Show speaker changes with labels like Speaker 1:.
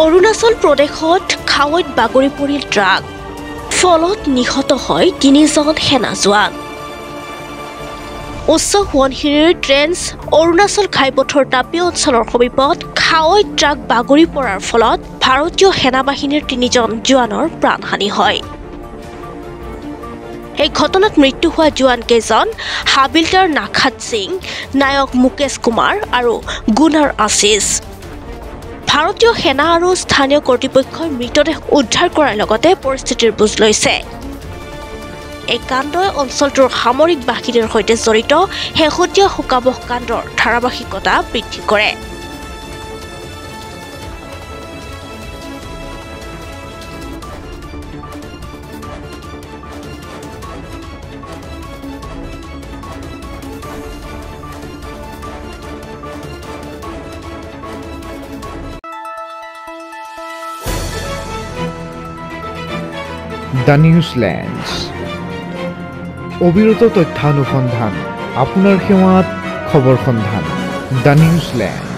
Speaker 1: অৰুণাচল প্ৰদেশত খাৱৈত বাগৰি পৰিল ট্ৰাক ফলত নিহত হয় 3জন সেনা জোৱান উচ্চ সোৱণশিৰিৰ ট্ৰেন্স অৰুণাচল ঘাইপথৰ টাপি অঞ্চলৰ সমীপত খাৱৈত ট্ৰাক বাগৰি পৰাৰ ফলত ভাৰতীয় সেনাবাহিনীৰ 3জন জোৱানৰ প্ৰাণহানি হয় এই ঘটনাত মৃত্যু হোৱা জোৱান কেইজন হাবিলদাৰ নাখাত সিং নায়ক মুকেশ কুমাৰ আৰু গুনাৰ আশিষ ভাৰতীয় সেনা আৰু স্থানীয় কৰ্তৃপক্ষই মৃতদেহ উদ্ধাৰ কৰাৰ লগতে পৰিস্থিতিৰ বুজ লৈছে এই কাণ্ডই অঞ্চলটোৰ সামৰিক বাহিনীৰ সৈতে জড়িত শেহতীয়া শোকাবহ কাণ্ডৰ ধাৰাবাহিকতা বৃদ্ধি কৰে
Speaker 2: দ্য নিউজলেণ্ডছ অবিৰত তথ্যানুসন্ধান আপোনাৰ সেৱাত খবৰ সন্ধান দ্য নিউজলেণ্ড